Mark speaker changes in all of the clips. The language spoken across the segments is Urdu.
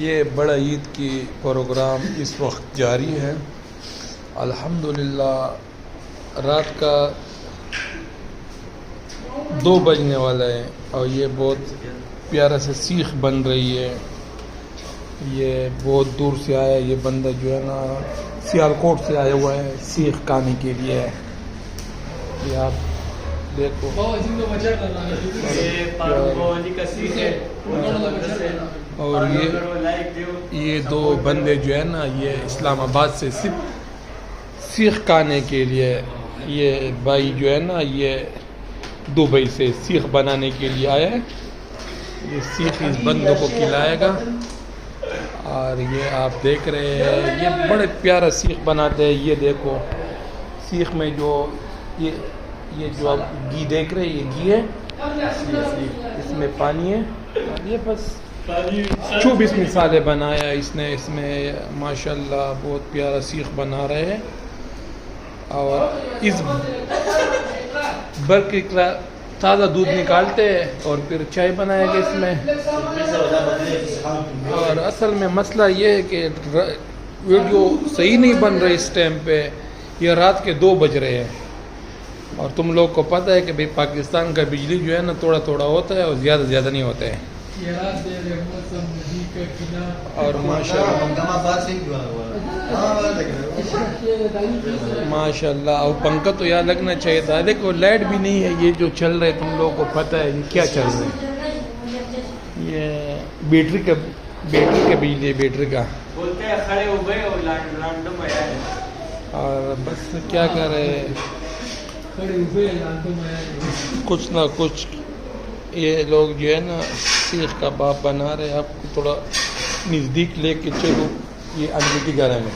Speaker 1: یہ بڑا عید کی پروگرام اس وقت جاری ہے. الحمدللہ رات کا 2 بجنے والا ہے اور یہ بہت پیارا سے سیخ بن رہی ہے. یہ بہت دور سے آیا ہے. یہ بندہ جو ہے نا سیالکوٹ سے آیا ہوا ہے سیخ کھانے کے لیے. یہ آپ دیکھو اور یہ 2 بندے جو ہے نا یہ اسلام آباد سے صرف سیخ کھانے کے لیے. یہ بھائی جو ہے نا یہ دبئی سے سیخ بنانے کے لیے آیا ہے. یہ سیخ اس بندوں کو کھلائے گا اور یہ آپ دیکھ رہے ہیں یہ بڑے پیارا سیخ بناتے ہیں. یہ دیکھو سیخ میں جو یہ جو آپ گھی دیکھ رہے ہیں یہ گھی ہے. اس میں پانی ہے. یہ بس 24 مثالیں بنایا اس نے. اس میں ماشاءاللہ بہت پیارا سیخ بنا رہے ہیں اور اس برقی کا تازہ دودھ نکالتے ہیں اور پھر چائے بنائے گا اس میں. اور اصل میں مسئلہ یہ ہے کہ ویڈیو صحیح نہیں بن رہی اس ٹائم پہ. یہ رات کے 2 بج رہے ہیں اور تم لوگ کو پتہ ہے کہ بھئی پاکستان کا بجلی جو ہے نا تھوڑا تھوڑا ہوتا ہے اور زیادہ زیادہ نہیں ہوتا ہے. اور ماشاءاللہ اور پنکھا تو یہاں لگنا چاہیے تھا. دیکھو لائٹ بھی نہیں ہے. یہ جو چل رہے تم لوگوں کو پتہ ہے یہ کیا چل رہا ہے. یہ بیٹری کا بجلی ہے بیٹری کا. اور بس کیا کر رہے کچھ نہ کچھ یہ لوگ جو ہے نا سیخ کا باپ بنا رہے. آپ کو تھوڑا نزدیک لے کے چلو. یہ انگیٹی گھر میں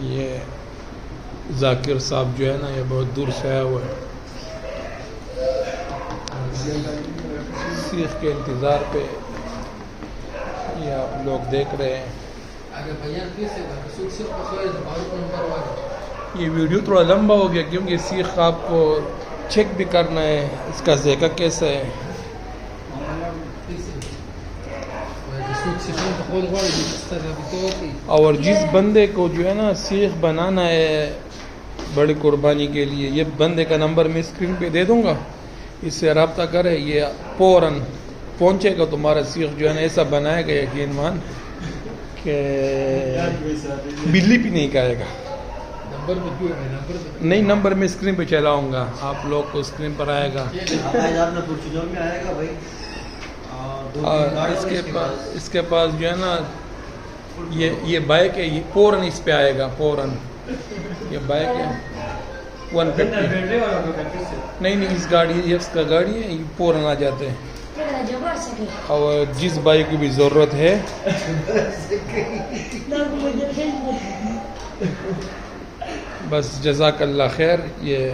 Speaker 1: یہ ذاکر صاحب جو ہے نا یہ بہت دور سے آیا ہوا ہے سیخ کے انتظار پہ. یہ آپ لوگ دیکھ رہے ہیں. یہ ویڈیو تھوڑا لمبا ہو گیا کیونکہ سیخ آپ کو چیک بھی کرنا ہے اس کا ذائقہ کیسا ہے. اور جس بندے کو جو ہے نا سیخ بنانا ہے بڑی قربانی کے لیے یہ بندے کا نمبر میں اسکرین پہ دے دوں گا. اس سے رابطہ کرے. یہ فوراً پہنچے گا تمہارا سیخ جو ہے نا ایسا بنائے گا یقین مان کہ بجلی بھی نہیں کھائے گا. نہیں نمبر میں اسکرین پہ چلاؤں گا. آپ لوگ کو اسکرین پر آئے گا. اور اس کے پاس جو ہے نا یہ بائک ہے. یہ فوراً اس پہ آئے گا. فوراً یہ بائک ہے 150 نہیں اس گاڑی یہ اس کا گاڑی ہے. یہ فوراً آ جاتے ہیں. اور جس بھائی کو بھی ضرورت ہے بس جزاک اللہ خیر. یہ